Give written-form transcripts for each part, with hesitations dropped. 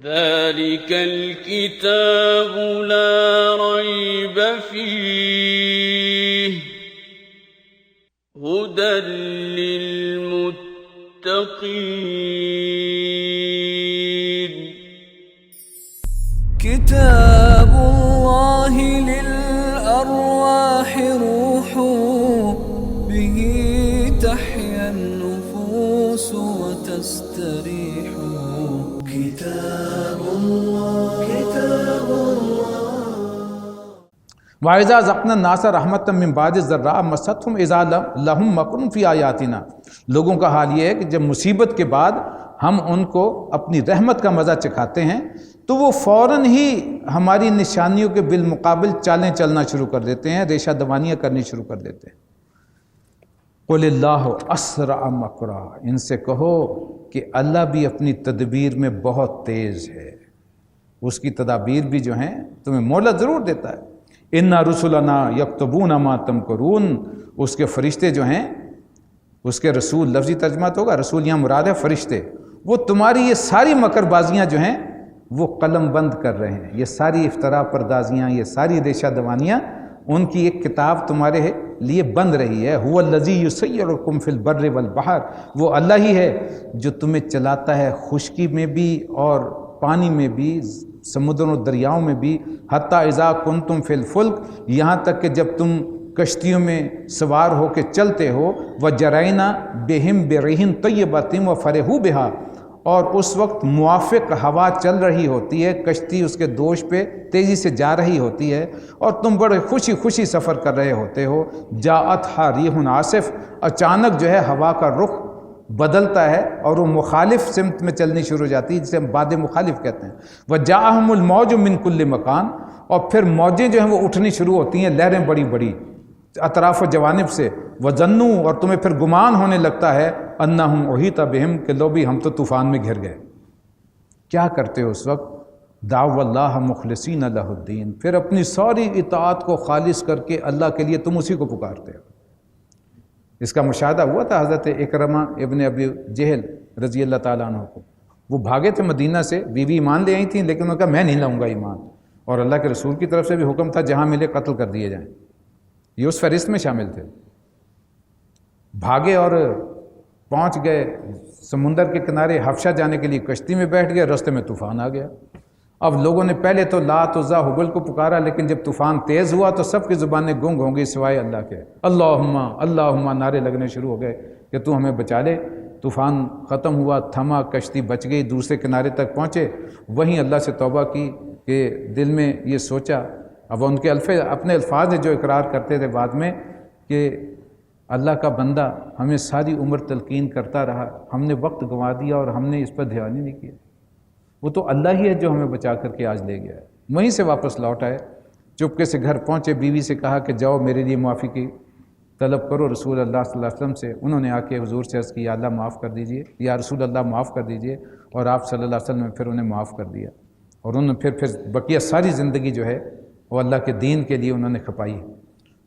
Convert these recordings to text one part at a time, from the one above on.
ذلك الكتاب لا ريب فيه هدى للمتقين كتاب الله للأرواح روح به تحيا النفوس وتستريح كتاب الله وَإِذَا ذَقْنَا النَّاسَ رَحْمَةً مِّن بَعْدِ ضَرَّاءٍ مَّسَّتْهُمْ إِذَا لَهُم مَّكْرٌ فِي آيَاتِنَا لوگوں کا حال یہ ہے کہ جب مصیبت کے بعد ہم ان کو اپنی رحمت کا مزہ چکھاتے ہیں تو وہ فوراً ہی ہماری نشانیوں کے بالمقابل چالیں چلنا شروع کر دیتے ہیں، ریشہ دوانیاں کرنی شروع کر دیتے ہیں۔ قُلِ اللَّهُ أَسْرَعَ مَكْرًا، ان سے کہو کہ اللہ بھی اپنی تدبیر میں بہت تیز ہے، اس کی تدابیر بھی جو ہیں تمہیں مہلت ضرور دیتا ہے۔ اِنَّا رُسُلَنَا يَكْتُبُونَ مَا تَمْكُرُونَ، اس کے فرشتے جو ہیں، اس کے رسول لفظی ترجمہ تو ہوگا، رسول یہاں مراد ہے فرشتے، وہ تمہاری یہ ساری مکر بازیاں جو ہیں وہ قلم بند کر رہے ہیں، یہ ساری افتراء پردازیاں، یہ ساری ریشہ دوانیاں، ان کی ایک کتاب تمہارے لیے بند رہی ہے۔ هُوَ الَّذِي يُسَيِّرُكُمْ فِي الْبَرِّ وَالْبَحْرِ، وہ اللہ ہی ہے جو تمہیں چلاتا ہے خشکی میں بھی اور پانی میں بھی، سمندروں اور دریاؤں میں بھی، حتیٰ اذا کنتم فی الفلک، یہاں تک کہ جب تم کشتیوں میں سوار ہو کے چلتے ہو، وجرینا بہم بريح طیبۃ وفرحوا بها، اور اس وقت موافق ہوا چل رہی ہوتی ہے، کشتی اس کے دوش پہ تیزی سے جا رہی ہوتی ہے اور تم بڑے خوشی خوشی سفر کر رہے ہوتے ہو، جاءتھا ریح عاصف، اچانک جو ہے ہوا کا رخ بدلتا ہے اور وہ مخالف سمت میں چلنی شروع ہو جاتی ہے، جسے ہم باد مخالف کہتے ہیں۔ وجاءہم الموج من کل مکان، اور پھر موجیں جو ہیں وہ اٹھنی شروع ہوتی ہیں، لہریں بڑی بڑی اطراف و جوانب سے، وظنوا، اور تمہیں پھر گمان ہونے لگتا ہے، انہم احیط بہم، کہ لو بھی ہم تو طوفان میں گھر گئے۔ کیا کرتے ہو اس وقت؟ دعوا اللہ مخلصین لہ الدین، پھر اپنی ساری اطاعت کو خالص کر کے اللہ کے لیے تم اسی کو پکارتے ہو۔ اس کا مشاہدہ ہوا تھا حضرت اکرمہ ابن ابی جہل رضی اللہ تعالیٰ عنہ کو، وہ بھاگے تھے مدینہ سے، بیوی ایمان لے آئی تھیں، لیکن انہوں نے کہا میں نہیں لاؤں گا ایمان، اور اللہ کے رسول کی طرف سے بھی حکم تھا جہاں ملے قتل کر دیے جائیں، یہ اس فہرست میں شامل تھے۔ بھاگے اور پہنچ گئے سمندر کے کنارے، حبشہ جانے کے لیے کشتی میں بیٹھ گئے، راستے میں طوفان آ گیا۔ اب لوگوں نے پہلے تو لات عزیٰ حبل کو پکارا، لیکن جب طوفان تیز ہوا تو سب کی زبانیں گنگ ہوں گئی سوائے اللہ کے، اللہم اللہم نعرے لگنے شروع ہو گئے کہ تو ہمیں بچا لے۔ طوفان ختم ہوا، تھما، کشتی بچ گئی، دوسرے کنارے تک پہنچے، وہیں اللہ سے توبہ کی کہ دل میں یہ سوچا، اب ان کے اپنے الفاظ ہیں جو اقرار کرتے تھے بعد میں، کہ اللہ کا بندہ ہمیں ساری عمر تلقین کرتا رہا، ہم نے وقت گنوا دیا اور ہم نے اس پر دھیان ہی نہیں کیا، وہ تو اللہ ہی ہے جو ہمیں بچا کر کے آج لے گیا ہے۔ وہیں سے واپس لوٹ آئے، چپکے سے گھر پہنچے، بیوی سے کہا کہ جاؤ میرے لیے معافی کی طلب کرو رسول اللہ صلی اللہ علیہ وسلم سے۔ انہوں نے آ کے حضور سے عرض کی یا اللہ معاف کر دیجئے، یا رسول اللہ معاف کر دیجئے، اور آپ صلی اللہ علیہ وسلم نے پھر انہیں معاف کر دیا، اور انہوں نے پھر بقیہ ساری زندگی جو ہے وہ اللہ کے دین کے لیے انہوں نے کھپائی۔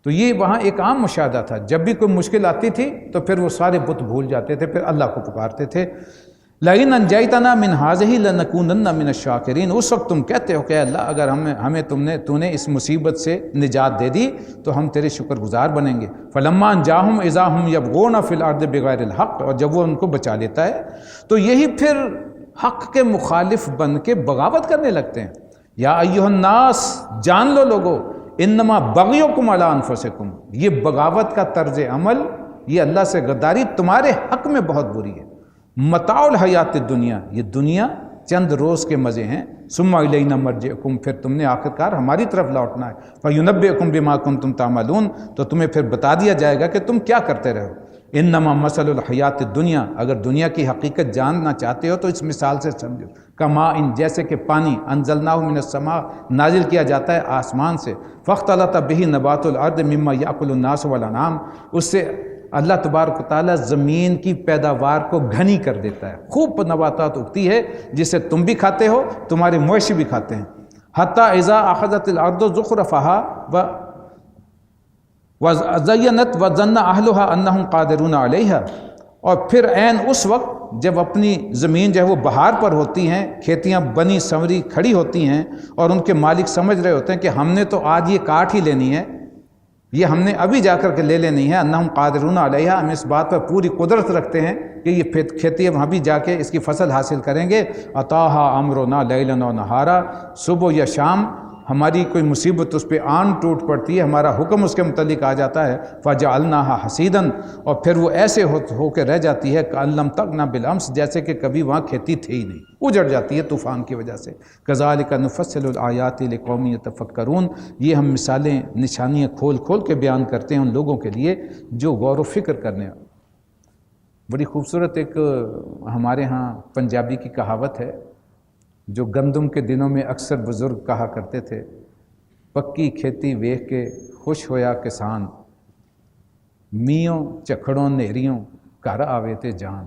تو یہ وہاں ایک عام مشاہدہ تھا، جب بھی کوئی مشکل آتی تھی تو پھر وہ سارے بت بھول جاتے تھے، پھر اللہ کو پکارتے تھے۔ لَئِنْ أَنْجَيْتَنَا مِنْ هَٰذِهِ لَنَكُونَنَّ مِنَ الشَّاكِرِينَ، اس وقت تم کہتے ہو کہ اللہ اگر ہمیں تو نے اس مصیبت سے نجات دے دی تو ہم تیرے شکر گزار بنیں گے۔ فَلَمَّا أَنْجَاهُمْ إِذَا هُمْ يَبْغُونَ فِي الْأَرْضِ بِغَيْرِ الْحَقِّ، اور جب وہ ان کو بچا لیتا ہے تو یہی پھر حق کے مخالف بن کے بغاوت کرنے لگتے ہیں۔ یا ایھا الناس، جان لو لوگو، انما بغیکم علی انفسکم، یہ بغاوت کا طرز عمل، یہ اللہ سے غداری تمہارے حق میں بہت بری ہے۔ متاع الحیات الدنیا، یہ دنیا چند روز کے مزے ہیں، ثم الینا مرجعکم، پھر تم نے آخرکار ہماری طرف لوٹنا ہے، فینبئکم بما کنتم تعملون، تو تمہیں پھر بتا دیا جائے گا کہ تم کیا کرتے رہو۔ انما مثل الحیات الدنیا، اگر دنیا کی حقیقت جاننا چاہتے ہو تو اس مثال سے سمجھو، کما ان، جیسے کہ پانی، انزلناہ من السماء، نازل کیا جاتا ہے آسمان سے، فاختلط بہ نبات الارض مما یاکل الناس والانعام، اس سے اللہ تبارک و تعالیٰ زمین کی پیداوار کو گھنی کر دیتا ہے، خوب نباتات اگتی ہے جسے تم بھی کھاتے ہو، تمہارے مویشی بھی کھاتے ہیں۔ حتی اذا اخذت الارض زخرفها وزینت وظن اہلها انہم قادرون علیہا، اور پھر عین اس وقت جب اپنی زمین جو ہے وہ بہار پر ہوتی ہیں، کھیتیاں بنی سنوری کھڑی ہوتی ہیں اور ان کے مالک سمجھ رہے ہوتے ہیں کہ ہم نے تو آج یہ کاٹ ہی لینی ہے، یہ ہم نے ابھی جا کر کے لے لینی ہے، انہم قادرون علیہا، ہم اس بات پر پوری قدرت رکھتے ہیں کہ یہ کھیتی ہم ابھی جا کے اس کی فصل حاصل کریں گے، اتاہا امرنا لیلا و نہارا، صبح یا شام ہماری کوئی مصیبت اس پہ آن ٹوٹ پڑتی ہے، ہمارا حکم اس کے متعلق آ جاتا ہے، فجعلناها حصیدا، اور پھر وہ ایسے ہو کے رہ جاتی ہے کہ لم تغن بالامس، جیسے کہ کبھی وہاں کھیتی تھی ہی نہیں، اجڑ جاتی ہے طوفان کی وجہ سے۔ کذالک نفصل الآیات لقوم یتفکرون، یہ ہم مثالیں نشانیاں کھول کھول کے بیان کرتے ہیں ان لوگوں کے لیے جو غور و فکر کرنے۔ بڑی خوبصورت ایک ہمارے ہاں پنجابی کی کہاوت ہے جو گندم کے دنوں میں اکثر بزرگ کہا کرتے تھے، پکی کھیتی ویکھ کے خوش ہویا کسان، میوں چکھڑوں نیریوں گھر آوے تے جان۔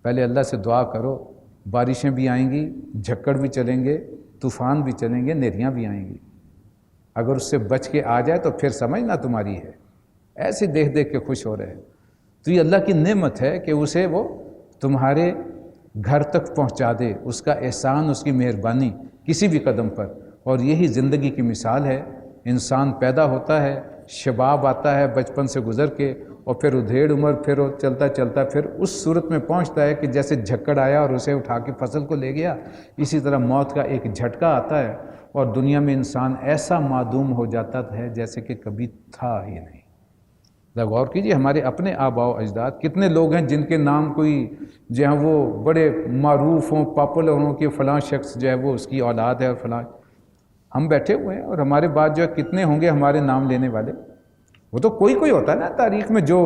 پہلے اللہ سے دعا کرو، بارشیں بھی آئیں گی، جھکڑ بھی چلیں گے، طوفان بھی چلیں گے، نیریاں بھی آئیں گی، اگر اس سے بچ کے آ جائے تو پھر سمجھنا تمہاری ہے، ایسے دیکھ دیکھ کے خوش ہو رہے ہیں۔ تو یہ اللہ کی نعمت ہے کہ اسے وہ تمہارے گھر تک پہنچا دے، اس کا احسان، اس کی مہربانی کسی بھی قدم پر۔ اور یہی زندگی کی مثال ہے، انسان پیدا ہوتا ہے، شباب آتا ہے بچپن سے گزر کے، اور پھر ادھیڑ عمر، پھر وہ چلتا چلتا پھر اس صورت میں پہنچتا ہے کہ جیسے جھکڑ آیا اور اسے اٹھا کے فصل کو لے گیا، اسی طرح موت کا ایک جھٹکا آتا ہے اور دنیا میں انسان ایسا معدوم ہو جاتا ہے جیسے کہ کبھی تھا ہی نہیں۔ غور کیجیے، ہمارے اپنے آباء و اجداد کتنے لوگ ہیں جن کے نام کوئی جو ہے وہ بڑے معروف ہوں، پاپولر ہوں کہ فلاں شخص جو ہے وہ اس کی اولاد ہے اور فلاں۔ ہم بیٹھے ہوئے ہیں اور ہمارے بعد جو ہے کتنے ہوں گے ہمارے نام لینے والے۔ وہ تو کوئی ہوتا ہے نا تاریخ میں جو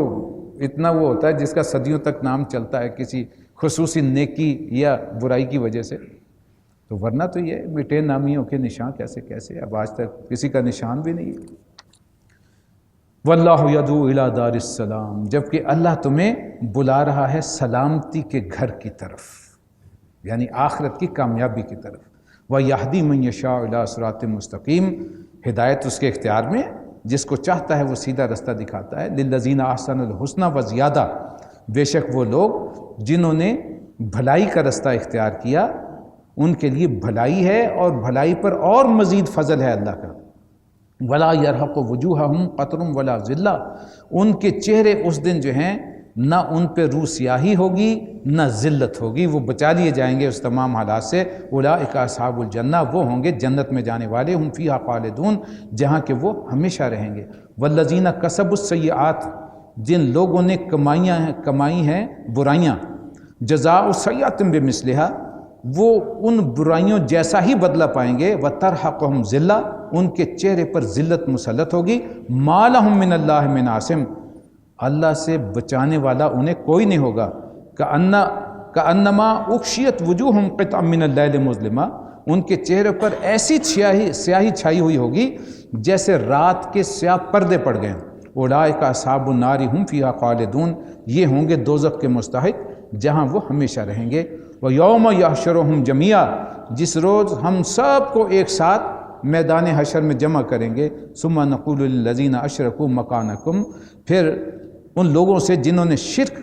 اتنا وہ ہوتا ہے جس کا صدیوں تک نام چلتا ہے کسی خصوصی نیکی یا برائی کی وجہ سے، تو ورنہ تو یہ مٹے نامیوں کے نشان کیسے اب آج تک کسی کا نشان بھی نہیں ہے۔ واللہ یدعو الی دار السلام، جبکہ اللہ تمہیں بلا رہا ہے سلامتی کے گھر کی طرف، یعنی آخرت کی کامیابی کی طرف۔ وَیَہْدِی مَن یَشَاءُ الی صراط مستقیم، ہدایت اس کے اختیار میں، جس کو چاہتا ہے وہ سیدھا رستہ دکھاتا ہے۔ للذین احسنوا الحسنی وزیادہ، بے شک وہ لوگ جنہوں نے بھلائی کا رستہ اختیار کیا ان کے لیے بھلائی ہے، اور بھلائی پر اور مزید فضل ہے اللہ کا۔ ولا یرحق وجوہہم قطر ولا ذلہ، ان کے چہرے اس دن جو ہیں نہ ان پہ روح سیاہی ہوگی نہ ذلت ہوگی، وہ بچا لیے جائیں گے اس تمام حالات سے۔ اولئک اصحاب الجنہ، وہ ہوں گے جنت میں جانے والے، ہم فیہا خالدون، جہاں کہ وہ ہمیشہ رہیں گے۔ والذین کسبوا السیئات، جن لوگوں نے کمائی ہیں برائیاں، جزاء سیئۃ بمثلہا، وہ ان برائیوں جیسا ہی بدلہ پائیں گے۔ وترحقہم ذلہ، ان کے چہرے پر ذلت مسلط ہوگی۔ ما لہم من اللہ من عاصم، اللہ سے بچانے والا انہیں کوئی نہیں ہوگا۔ کأنما اغشیت وجوہہم قطعا من اللیل مظلما، ان کے چہرے پر ایسی سیاہی چھائی ہوئی ہوگی جیسے رات کے سیاہ پردے پڑ گئے۔ اولئک اصحاب النار ہم فیہا خالدون، یہ ہوں گے دوزخ کے مستحق جہاں وہ ہمیشہ رہیں گے۔ وَيَوْمَ يَحْشُرُهُمْ جَمِيعًا، جس روز ہم سب کو ایک ساتھ میدان حشر میں جمع کریں گے۔ ثُمَّ نَقُولُ لِلَّذِينَ أَشْرَكُوا مَكَانَكُمْ، پھر ان لوگوں سے جنہوں نے شرک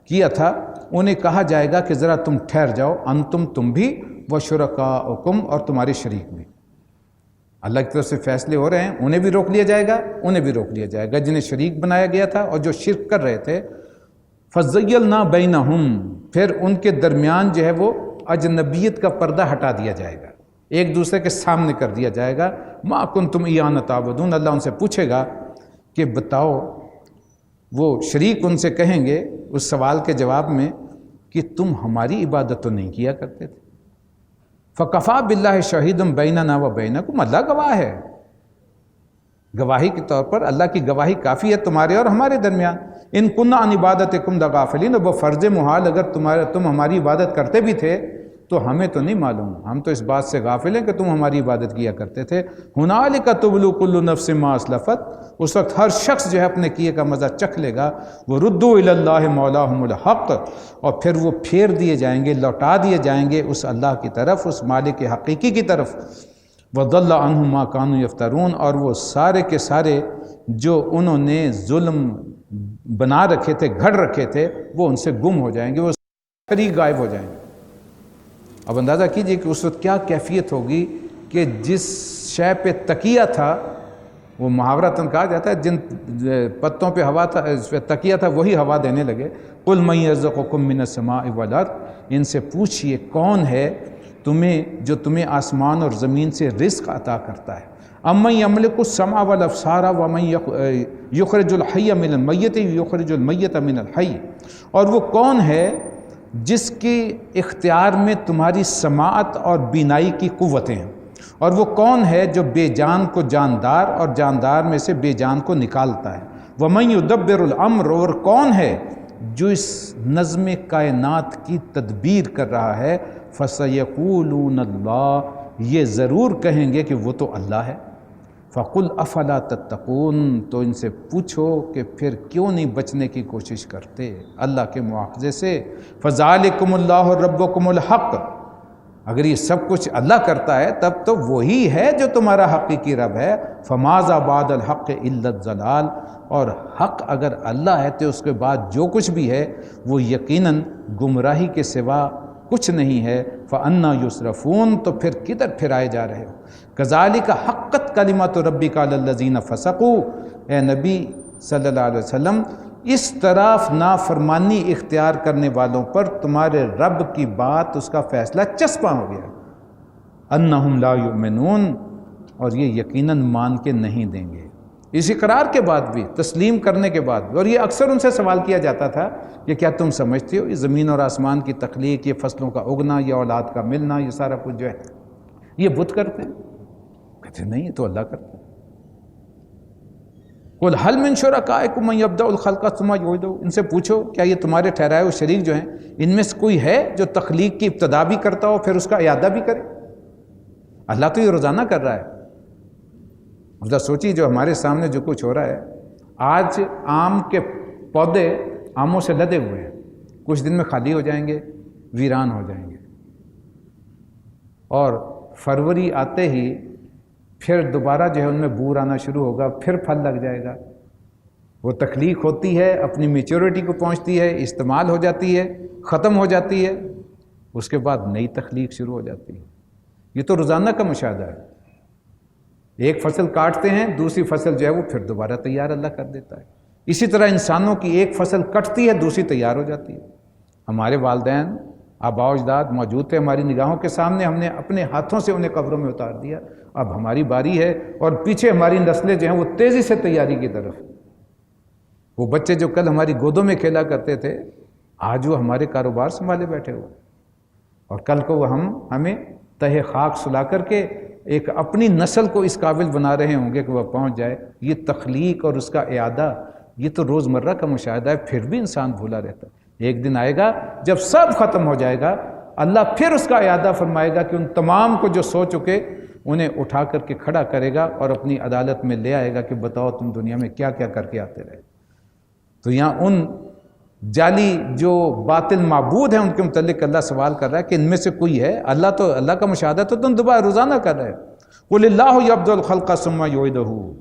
کیا تھا انہیں کہا جائے گا کہ ذرا تم ٹھہر جاؤ، انتم، تم بھی، وَشُرَكَاؤُكُمْ، اور تمہارے شریک بھی۔ اللہ کی طرف سے فیصلے ہو رہے ہیں، انہیں بھی روک لیا جائے گا، انہیں بھی روک لیا جائے گا جنہیں شریک بنایا گیا تھا اور جو شرک کر رہے تھے۔ فَزَيَّلْنَا بَيْنَهُمْ، پھر ان کے درمیان جو ہے وہ اجنبیت کا پردہ ہٹا دیا جائے گا، ایک دوسرے کے سامنے کر دیا جائے گا۔ مَا كُنْتُمْ إِيَّانَ تَعْبُدُونَ، اللہ ان سے پوچھے گا کہ بتاؤ، وہ شریک ان سے کہیں گے اس سوال کے جواب میں کہ تم ہماری عبادت تو نہیں کیا کرتے تھے۔ فَكَفَى بِاللَّهِ شَهِيدًا بَيْنَنَا وَبَيْنَكُمْ، اللہ گواہ ہے، گواہی کے طور پر اللہ کی گواہی کافی ہے تمہارے اور ہمارے درمیان۔ ان كُنَّا عَنْ عِبَادَتِكُمْ لَغَافِلِينَ، وہ فرض محال اگر تم ہماری عبادت کرتے بھی تھے تو ہمیں تو نہیں معلوم، ہم تو اس بات سے غافل ہیں کہ تم ہماری عبادت کیا کرتے تھے۔ هُنَالِكَ تُبْلَوْ كُلُّ نَفْسٍ مَا أَسْلَفَتْ، اس وقت ہر شخص جو ہے اپنے کیے کا مزہ چکھ لے گا۔ وَرُدُّوا إِلَى اللَّهِ مَوْلَاهُمُ الْحَقِّ، اور پھر وہ پھیر دیے جائیں گے، لوٹا دیے جائیں گے اس اللہ کی طرف، اس مالک حقیقی کی طرف۔ وَضَلَّ عَنْهُمْ مَا كَانُوا يَفْتَرُونَ، اور وہ سارے کے سارے جو انہوں نے ظلم بنا رکھے تھے، گھڑ رکھے تھے، وہ ان سے گم ہو جائیں گے، وہ قریب غائب ہو جائیں گے۔ اب اندازہ کیجئے کہ اس وقت کیا کیفیت ہوگی کہ جس شے پہ تکیہ تھا، وہ محاورتاً کہا جاتا ہے جن پتوں پہ ہوا تھا، اس پہ تکیہ تھا، وہی ہوا دینے لگے۔ قُلْ مَن يَرْزُقُكُم مِّنَ السَّمَاءِ وَالْأَرْضِ، ان سے پوچھئے کون ہے جو تمہیں آسمان اور زمین سے رزق عطا کرتا ہے۔ اَمَّن يَمْلِكُ السَّمْعَ وَالْأَبْصَارَ وَمَن يُخْرِجُ الْحَيَّ مِنَ الْمَيِّتِ وَيُخْرِجُ الْمَيِّتَ مِنَ الْحَيِّ، اور وہ کون ہے جس کے اختیار میں تمہاری سماعت اور بینائی کی قوتیں ہیں، اور وہ کون ہے جو بے جان کو جاندار اور جاندار میں سے بے جان کو نکالتا ہے۔ وَمَن يُدَبِّرُ الْأَمْرَ، اور کون ہے جو اس نظم کائنات کی تدبیر کر رہا ہے۔ فَسَيَقُولُونَ اللَّهُ، یہ ضرور کہیں گے کہ وہ تو اللہ ہے۔ فَقُلْ أَفَلَا تَتَّقُونَ، تو ان سے پوچھو کہ پھر کیوں نہیں بچنے کی کوشش کرتے اللہ کے مواخذے سے۔ فَذَلِكُمُ اللَّهُ رَبُّكُمُ الْحَقُّ، اگر یہ سب کچھ اللہ کرتا ہے تب تو وہی ہے جو تمہارا حقیقی رب ہے۔ فَمَاذَا بَعْدَ الْحَقِّ إِلَّا الضَّلَالُ، اور حق اگر اللہ ہے تو اس کے بعد جو کچھ بھی ہے وہ یقیناً گمراہی کے سوا کچھ نہیں ہے۔ فَأَنَّا يُصْرَفُونَ، تو پھر کدھر پھرائے جا رہے ہو۔ كَذَلِكَ حَقَّتْ كَلِمَةُ رَبِّكَ عَلَى الَّذِينَ فَسَقُوا، اے نبی صلی اللہ علیہ وسلم، اس طرف نافرمانی اختیار کرنے والوں پر تمہارے رب کی بات، اس کا فیصلہ چسپاں ہو گیا۔ انہم لا یؤمنون، اور یہ یقیناً مان کے نہیں دیں گے۔ اس اقرار کے بعد بھی، تسلیم کرنے کے بعد بھی، اور یہ اکثر ان سے سوال کیا جاتا تھا کہ کیا تم سمجھتے ہو یہ زمین اور آسمان کی تخلیق، یہ فصلوں کا اگنا، یہ اولاد کا ملنا، یہ سارا کچھ جو ہے یہ بت کرتے ہیں؟ کہتے نہیں، یہ تو اللہ کرتا ہے۔ قُلْ هَلْ مِن شُرَكَائِكُم مَّن يَبْدَأُ الْخَلْقَ ثُمَّ يُعِيدُهُ، ان سے پوچھو کیا یہ تمہارے ٹھہرائے ہوئے شریک جو ہیں ان میں سے کوئی ہے جو تخلیق کی ابتدا بھی کرتا ہو پھر اس کا اعادہ بھی کرے؟ اللہ تو یہ روزانہ کر رہا ہے۔ ذرا سوچی جو ہمارے سامنے جو کچھ ہو رہا ہے، آج آم کے پودے آموں سے لدے ہوئے ہیں، کچھ دن میں خالی ہو جائیں گے، ویران ہو جائیں گے، اور فروری آتے ہی پھر دوبارہ جو ہے ان میں بور آنا شروع ہوگا، پھر پھل لگ جائے گا۔ وہ تخلیق ہوتی ہے، اپنی میچورٹی کو پہنچتی ہے، استعمال ہو جاتی ہے، ختم ہو جاتی ہے، اس کے بعد نئی تخلیق شروع ہو جاتی ہے۔ یہ تو روزانہ کا مشاہدہ ہے۔ ایک فصل کاٹتے ہیں، دوسری فصل جو ہے وہ پھر دوبارہ تیار اللہ کر دیتا ہے۔ اسی طرح انسانوں کی ایک فصل کٹتی ہے، دوسری تیار ہو جاتی ہے۔ ہمارے والدین، آباء و اجداد موجود تھے ہماری نگاہوں کے سامنے، ہم نے اپنے ہاتھوں سے انہیں قبروں میں اتار دیا، اب ہماری باری ہے، اور پیچھے ہماری نسلیں جو ہیں وہ تیزی سے تیاری کی طرف۔ وہ بچے جو کل ہماری گودوں میں کھیلا کرتے تھے، آج وہ ہمارے کاروبار سنبھالے بیٹھے ہوئے، اور کل کو وہ ہمیں تہہ خاک سلا کر کے ایک اپنی نسل کو اس قابل بنا رہے ہوں گے کہ وہ پہنچ جائے۔ یہ تخلیق اور اس کا اعادہ یہ تو روزمرہ کا مشاہدہ ہے، پھر بھی انسان بھولا رہتا ہے۔ ایک دن آئے گا جب سب ختم ہو جائے گا، اللہ پھر اس کا اعادہ فرمائے گا کہ ان تمام کو جو سو چکے انہیں اٹھا کر کے کھڑا کرے گا اور اپنی عدالت میں لے آئے گا کہ بتاؤ تم دنیا میں کیا کیا کر کے آتے رہے۔ تو یہاں ان جعلی جو باطل معبود ہیں ان کے متعلق اللہ سوال کر رہا ہے کہ ان میں سے کوئی ہے؟ اللہ کا مشاہدہ تو تم دوبارہ روزانہ کر رہے ہو۔ قُلِ اللَّهُ يَبْدَأُ الْخَلْقَ ثُمَّ يُعِيدُهُ،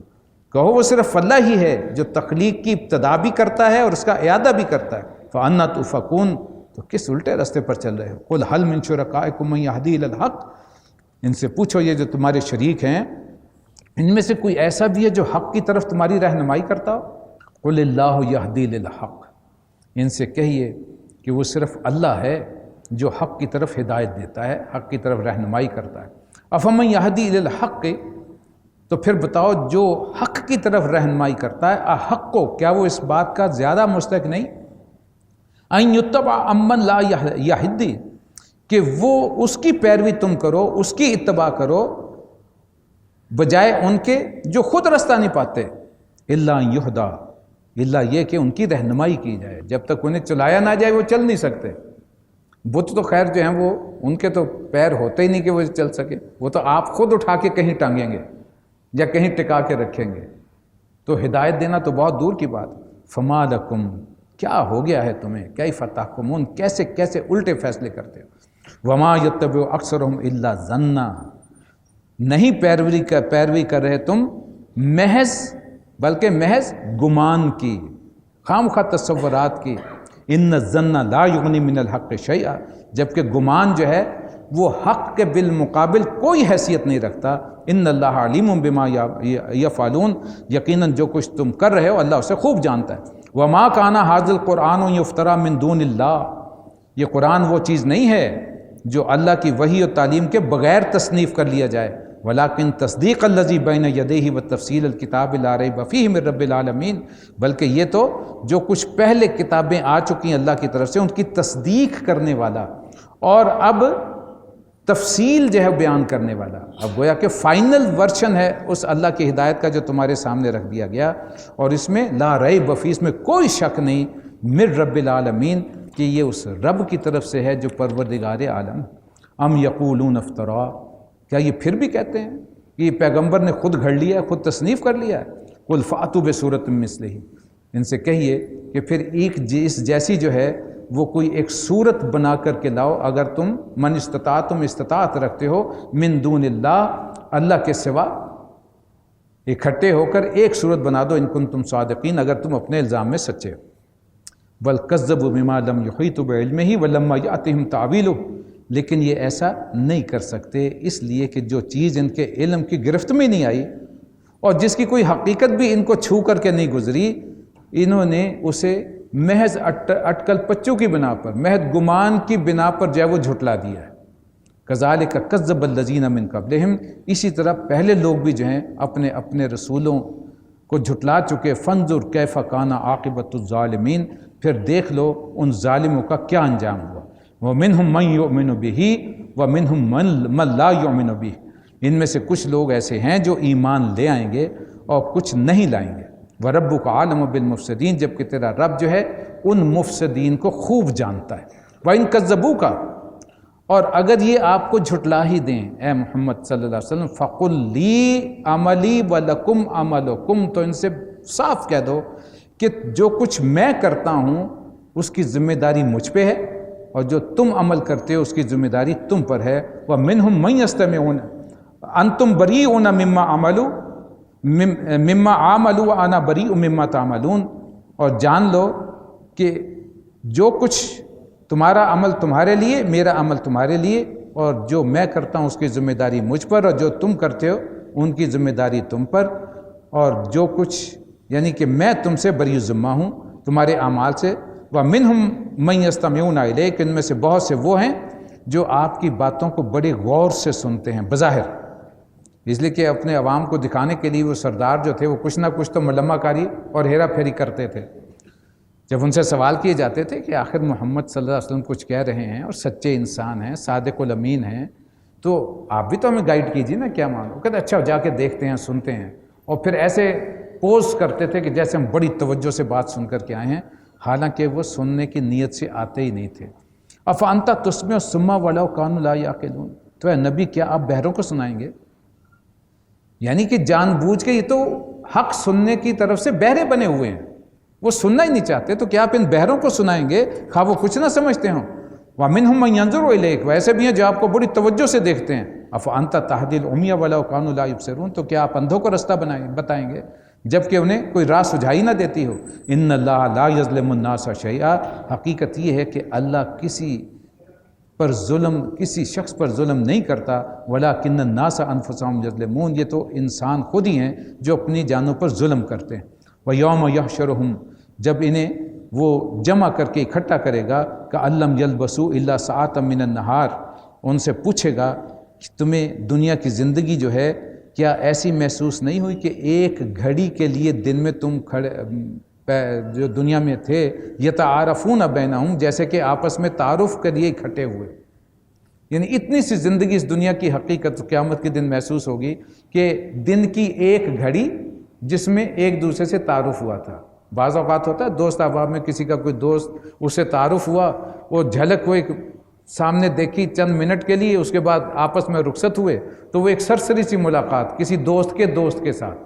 کہو وہ صرف اللہ ہی ہے جو تخلیق کی ابتدا بھی کرتا ہے اور اس کا اعادہ بھی کرتا ہے۔ فَأَنَّىٰ تُؤْفَكُونَ، تو کس الٹے راستے پر چل رہے ہو؟ قُلْ هَلْ مِن شُرَكَائِكُم مَّن يَهْدِي إِلَى الْحَقِّ، ان سے پوچھو یہ جو تمہارے شریک ہیں ان میں سے کوئی ایسا بھی ہے جو حق کی طرف تمہاری رہنمائی کرتا ہو؟ قُلِ اللَّهُ يَهْدِي لِلْحَقِّ، ان سے کہیے کہ وہ صرف اللہ ہے جو حق کی طرف ہدایت دیتا ہے، حق کی طرف رہنمائی کرتا ہے۔ افمن یہدی الی الحق، تو پھر بتاؤ جو حق کی طرف رہنمائی کرتا ہے، احق کو، کیا وہ اس بات کا زیادہ مستحق نہیں ان یتبع امن لا یہدی، کہ وہ اس کی پیروی تم کرو، اس کی اتباع کرو بجائے ان کے جو خود رستہ نہیں پاتے۔ الا ان یہدی، الا یہ کہ ان کی رہنمائی کی جائے، جب تک انہیں چلایا نہ جائے وہ چل نہیں سکتے۔ بت تو خیر جو ہیں وہ ان کے تو پیر ہوتے ہی نہیں کہ وہ چل سکے، وہ تو آپ خود اٹھا کے کہیں ٹانگیں گے یا کہیں ٹکا کے رکھیں گے، تو ہدایت دینا تو بہت دور کی بات۔ فما لکم، کیا ہو گیا ہے تمہیں، کیف تحکمون، کیسے کیسے الٹے فیصلے کرتے ہو۔ وما یتبع اکثرهم الا ظنا، نہیں پیروی کر رہے تم محض، بلکہ محض گمان کی، خام خواہ تصورات کی. ان الظن لا یغنی من الحق شیئا، جبکہ گمان جو ہے وہ حق کے بالمقابل کوئی حیثیت نہیں رکھتا. ان اللہ علیم بما یفعلون، یقیناً جو کچھ تم کر رہے ہو اللہ اسے خوب جانتا ہے. وما کان ھذا القرآن یفترى من دون اللہ، یہ قرآن وہ چیز نہیں ہے جو اللہ کی وحی و تعلیم کے بغیر تصنیف کر لیا جائے. ولیکن تصدیق الذی بین یدیہ وتفصیل الکتاب لا ریب فیہ من رب العالمین، بلکہ یہ تو جو کچھ پہلے کتابیں آ چکی ہیں اللہ کی طرف سے ان کی تصدیق کرنے والا اور اب تفصیل جو ہے بیان کرنے والا. اب گویا کہ فائنل ورشن ہے اس اللہ کی ہدایت کا جو تمہارے سامنے رکھ دیا گیا، اور اس میں لا ریب فیہ، اس میں کوئی شک نہیں، من رب العالمین، کہ یہ اس رب کی طرف سے ہے جو پروردگار عالم. ام یقولون افترا، کیا یہ پھر بھی کہتے ہیں کہ یہ پیغمبر نے خود گھڑ لیا ہے، خود تصنیف کر لیا ہے. قل فاتوا بسورۃ مثلہ، ان سے کہیے کہ پھر ایک اس جیسی جو ہے وہ کوئی ایک صورت بنا کر کے لاؤ، اگر تم من استطاعتم استطاعت رکھتے ہو من دون اللہ، اللہ کے سوا اکٹھے ہو کر ایک صورت بنا دو، ان کنتم صادقین، اگر تم اپنے الزام میں سچے ہو. بل کذبوا بما لم یحیطوا بعلمہ ولما یأتہم تأویلہ، لیکن یہ ایسا نہیں کر سکتے اس لیے کہ جو چیز ان کے علم کی گرفت میں نہیں آئی اور جس کی کوئی حقیقت بھی ان کو چھو کر کے نہیں گزری، انہوں نے اسے محض اٹکل پچوں کی بنا پر، محض گمان کی بنا پر جو ہے وہ جھٹلا دیا ہے. کذالک کذب الذین من قبلہم، اسی طرح پہلے لوگ بھی جو ہیں اپنے اپنے رسولوں کو جھٹلا چکے. فانظر کیف کان عاقبۃ الظالمین، پھر دیکھ لو ان ظالموں کا کیا انجام ہوا. ومنہم من یؤمن بہ ومنہم من لا یؤمن بہ، ان میں سے کچھ لوگ ایسے ہیں جو ایمان لے آئیں گے اور کچھ نہیں لائیں گے. وَرَبُّكَ عَالَمُ بِالْمُفْسِدِينَ، جبکہ تیرا رب جو ہے ان مفسدین کو خوب جانتا ہے. وَإِن كَذَّبُوكَ، اور اگر یہ آپ کو جھٹلا ہی دیں اے محمد صلی اللہ علیہ وسلم، فَقُلْ لِي عَمَلِي وَلَكُمْ عَمَلُكُمْ، تو ان سے صاف کہہ دو کہ جو کچھ میں کرتا ہوں اس کی ذمہ داری مجھ پہ ہے اور جو تم عمل کرتے ہو اس کی ذمہ داری تم پر ہے. وَمِنْهُمْ مَنْ يَسْتَمِعُونَ أَنْتُمْ بَرِيئُونَ مِمَّا عَمَلُوا وَأَنَا بَرِيءٌ مِمَّا تَعْمَلُونَ، اور جان لو کہ جو کچھ تمہارا عمل تمہارے لیے، میرا عمل تمہارے لیے، اور جو میں کرتا ہوں اس کی ذمہ داری مجھ پر اور جو تم کرتے ہو ان کی ذمہ داری تم پر. اور جو کچھ یعنی کہ میں تم سے بری ذمہ ہوں تمہارے اعمال سے. وَمِنْهُمْ مَنْ يَسْتَمِعُونَ إِلَيْكَ، ان میں سے بہت سے وہ ہیں جو آپ کی باتوں کو بڑے غور سے سنتے ہیں بظاہر، اس لیے کہ اپنے عوام کو دکھانے کے لیے وہ سردار جو تھے وہ کچھ نہ کچھ تو ملمہ کاری اور ہیرا پھیری کرتے تھے. جب ان سے سوال کیے جاتے تھے کہ آخر محمد صلی اللہ علیہ وسلم کچھ کہہ رہے ہیں اور سچے انسان ہیں، صادق الامین ہیں، تو آپ بھی تو ہمیں گائیڈ کیجیے نا، کیا مانو. کہتے اچھا جا کے دیکھتے ہیں، سنتے ہیں، اور پھر ایسے پوز کرتے تھے کہ جیسے ہم بڑی توجہ سے بات سن کر کے آئے ہیں، حالانکہ وہ سننے کی نیت سے آتے ہی نہیں تھے. افانتا تسمع الصم ولو کانوا لا یعقلون، تو اے نبی کیا آپ بہروں کو سنائیں گے؟ یعنی کہ جان بوجھ کے، یہ تو حق سننے کی طرف سے بہرے بنے ہوئے ہیں، وہ سننا ہی نہیں چاہتے، تو کیا آپ ان بہروں کو سنائیں گے خواہ وہ کچھ نہ سمجھتے ہوں. وَمِنْهُمْ مَنْ يَنظُرُ إِلَيْكَ، ویسے بھی ہیں جو آپ کو بڑی توجہ سے دیکھتے ہیں. أَفَأَنْتَ تَهْدِي الْعُمْيَ وَلَوْ كَانُوا لَا يُبْصِرُونَ، تو کیا آپ اندھوں کو رستہ بتائیں گے جبکہ انہیں کوئی راہ سجھائی نہ دیتی ہو. إِنَّ اللَّهَ لَا يَظْلِمُ النَّاسَ شَيْئًا، حقیقت یہ ہے کہ اللہ کسی شخص پر ظلم نہیں کرتا. وَلَكِنَّ النَّاسَ أَنفُسَهُمْ يَظْلِمُونَ، یہ تو انسان خود ہی ہیں جو اپنی جانوں پر ظلم کرتے ہیں. وَيَوْمَ يَحْشُرُهُمْ، جب انہیں وہ جمع کر کے اکٹھا کرے گا، كَأَن لَّمْ يَلْبَثُوا إِلَّا سَاعَةً مِّنَ النَّهَارِ، ان سے پوچھے گا کہ تمہیں دنیا کی زندگی جو ہے کیا ایسی محسوس نہیں ہوئی کہ ایک گھڑی کے لیے دن میں تم جو دنیا میں تھے، یتعارفون بینہم، جیسے کہ آپس میں تعارف کے لیے اکٹھے ہوئے. یعنی اتنی سی زندگی اس دنیا کی حقیقت قیامت کے دن محسوس ہوگی کہ دن کی ایک گھڑی جس میں ایک دوسرے سے تعارف ہوا تھا. بعض اوقات ہوتا ہے دوست احباب میں کسی کا کوئی دوست، اس سے تعارف ہوا، وہ جھلک ہوئی سامنے دیکھی چند منٹ کے لیے، اس کے بعد آپس میں رخصت ہوئے، تو وہ ایک سرسری سی ملاقات کسی دوست کے ساتھ،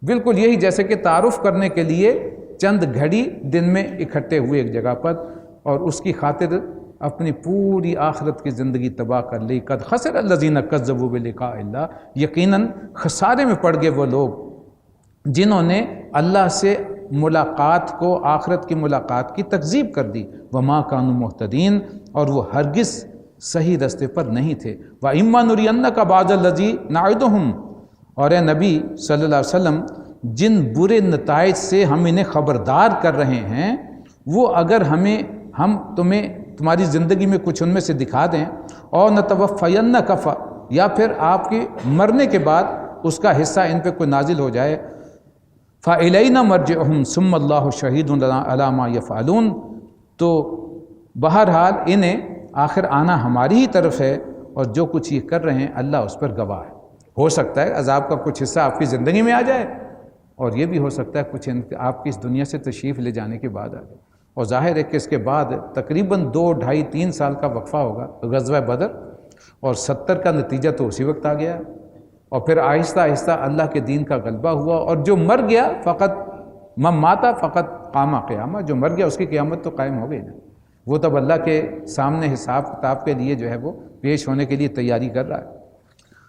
بالکل یہی جیسے کہ تعارف کرنے کے لیے چند گھڑی دن میں اکٹھے ہوئے ایک جگہ پر، اور اس کی خاطر اپنی پوری آخرت کی زندگی تباہ کر لی. قد خسر الذین کذبوا بلقاء اللہ، یقیناً خسارے میں پڑ گئے وہ لوگ جنہوں نے اللہ سے ملاقات کو، آخرت کی ملاقات کی تکذیب کر دی. وما کانوا مہتدین، اور وہ ہرگز صحیح رستے پر نہیں تھے. وَإِمَّا نُرِيَنَّكَ بَعْضَ الَّذِي نَعِدُهُمْ، اور اے نبی صلی اللہ علیہ وسلم جن برے نتائج سے ہم انہیں خبردار کر رہے ہیں وہ اگر ہم تمہیں تمہاری زندگی میں کچھ ان میں سے دکھا دیں، اور نَتَوَفَّيَنَّكَ، یا پھر آپ کے مرنے کے بعد اس کا حصہ ان پہ کوئی نازل ہو جائے، فَإِلَيْنَا مَرْجِعُهُمْ ثُمَّ اللَّهُ شَهِيدٌ عَلَىٰ مَا يَفْعَلُونَ، تو بہرحال انہیں آخر آنا ہماری ہی طرف ہے، اور جو کچھ یہ کر رہے ہیں اللہ اس پر گواہ ہے. ہو سکتا ہے عذاب کا کچھ حصہ آپ کی زندگی میں آ جائے، اور یہ بھی ہو سکتا ہے کچھ آپ کی اس دنیا سے تشریف لے جانے کے بعد آ جائے. اور ظاہر ہے کہ اس کے بعد تقریباً 2، 2.5، 3 سال کا وقفہ ہوگا غزوہ بدر، اور 70 کا نتیجہ تو اسی وقت آ گیا، اور پھر آہستہ آہستہ اللہ کے دین کا غلبہ ہوا، اور جو مر گیا فقط من مات فقط قام قیامہ، جو مر گیا اس کی قیامت تو قائم ہو گئی نا، وہ تب اللہ کے سامنے حساب کتاب کے لیے جو ہے وہ پیش ہونے کے لیے تیاری کر رہا ہے.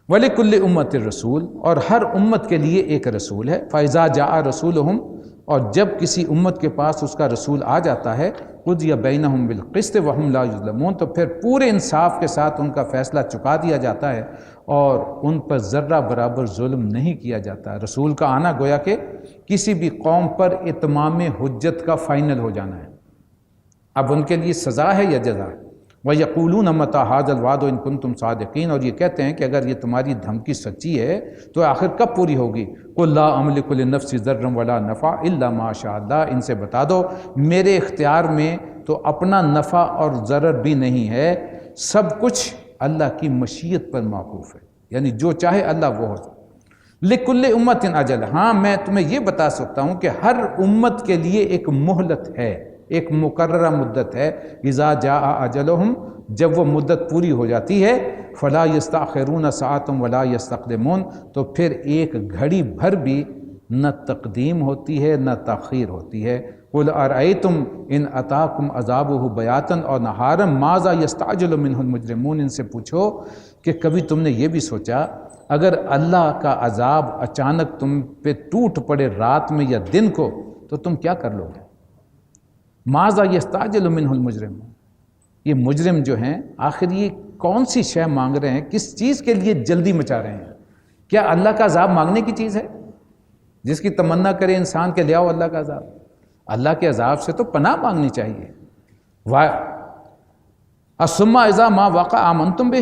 وَلِكُلِّ أُمَّةٍ رسول، اور ہر امت کے لیے ایک رسول ہے. فَإِذَا جَاءَ رَسُولُهُمْ، اور جب کسی امت کے پاس اس کا رسول آ جاتا ہے، قُضِيَ بَيْنَهُمْ بِالْقِسْطِ وَهُمْ لَا يُظْلَمُونَ، تو پھر پورے انصاف کے ساتھ ان کا فیصلہ چکا دیا جاتا ہے، اور ان پر ذرہ برابر ظلم نہیں کیا جاتا. رسول کا آنا گویا کہ کسی بھی قوم پر اتمام حجت کا فائنل ہو جانا ہے. اب ان کے لیے سزا ہے یا جزا ہے. وَيَقُولُونَ مَتَىٰ هَٰذَا الْوَعْدُ إِن كُنتُمْ صَادِقِينَ، اور یہ کہتے ہیں کہ اگر یہ تمہاری دھمکی سچی ہے تو آخر کب پوری ہوگی. قُل لَا أَمْلِكُ لِنَفْسِي ضَرًّا وَلَا نَفْعًا إِلَّا مَا شَاءَ اللَّهُ، ان سے بتا دو میرے اختیار میں تو اپنا نفع اور ضرر بھی نہیں ہے، سب کچھ اللہ کی مشیت پر موقوف ہے، یعنی جو چاہے اللہ وہ ہو. لِكُلِّ أُمَّةٍ أَجَلٌ، ہاں میں تمہیں یہ بتا سکتا ہوں کہ ہر امت کے لیے ایک مہلت ہے، ایک مقررہ مدت ہے. اذا جاء اجلہم، جب وہ مدت پوری ہو جاتی ہے، فلا یستأخرون ساعۃ ولا یستقدمون، تو پھر ایک گھڑی بھر بھی نہ تقدیم ہوتی ہے نہ تاخیر ہوتی ہے. قل ارأیتم ان اتاکم عذابہ بیاتا اور نہارا ماذا یستعجل منہ المجرمون، ان سے پوچھو کہ کبھی تم نے یہ بھی سوچا اگر اللہ کا عذاب اچانک تم پہ ٹوٹ پڑے رات میں یا دن کو تو تم کیا کر لو گے. ماذا یستعجل منہ المجرمون، یہ مجرم جو ہیں آخر یہ کون سی شے مانگ رہے ہیں، کس چیز کے لیے جلدی مچا رہے ہیں. کیا اللہ کا عذاب مانگنے کی چیز ہے جس کی تمنا کرے انسان کہ لے آؤ اللہ کا عذاب؟ اللہ کے عذاب سے تو پناہ مانگنی چاہیے. ثم اذا ما وقع آمنتم بہ،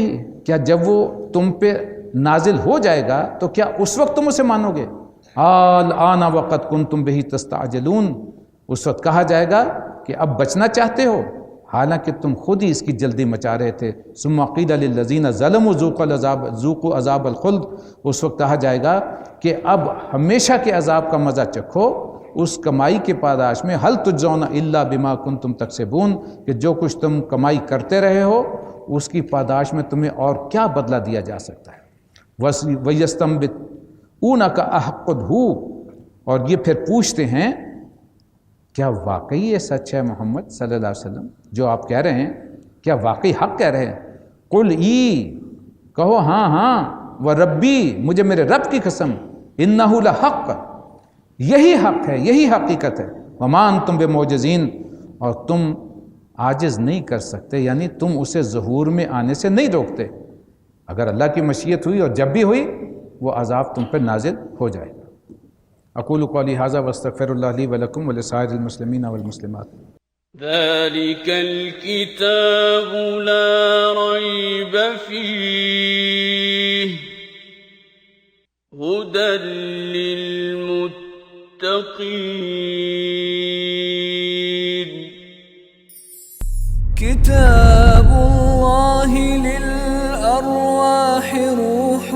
کیا جب وہ تم پہ نازل ہو جائے گا تو کیا اس وقت تم اسے مانو گے؟ الآن وقد کنتم بہ تستعجلون، اس وقت کہا جائے گا کہ اب بچنا چاہتے ہو حالانکہ تم خود ہی اس کی جلدی مچا رہے تھے. ثم قیل للذین ظلموا ذوقوا عذاب الخلد، اس وقت کہا جائے گا کہ اب ہمیشہ کے عذاب کا مزہ چکھو اس کمائی کے پاداش میں. هل تجزون الا بما کنتم تکسبون، کہ جو کچھ تم کمائی کرتے رہے ہو اس کی پاداش میں تمہیں اور کیا بدلہ دیا جا سکتا ہے. وَيَسْتَنبِئُونَكَ أَحَقٌّ هُوَ، اور یہ پھر پوچھتے ہیں کیا واقعی یہ سچ ہے محمد صلی اللہ علیہ وسلم جو آپ کہہ رہے ہیں، کیا واقعی حق کہہ رہے ہیں؟ قُلْ ای، کہو ہاں ہاں، وَرَبِّی، مجھے میرے رب کی قسم، إِنَّهُ لَحَقٌّ، یہی حق ہے، یہی حقیقت ہے. وَمَا أَنْتُمْ بِمُعْجِزِينَ، اور تم عاجز نہیں کر سکتے، یعنی تم اسے ظہور میں آنے سے نہیں روکتے. اگر اللہ کی مشیت ہوئی اور جب بھی ہوئی وہ عذاب تم پر نازل ہو جائے گا. اقول قولی ھذا واستغفر اللہ لی ولکم ولسائر المسلمین والمسلمات. ذلك الكتاب لا ريب فيه هدى للمتقين. كتاب الله للأرواح روح،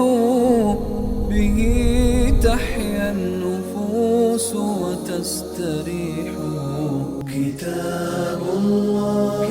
به تحيا النفوس وتستريح. كتاب الله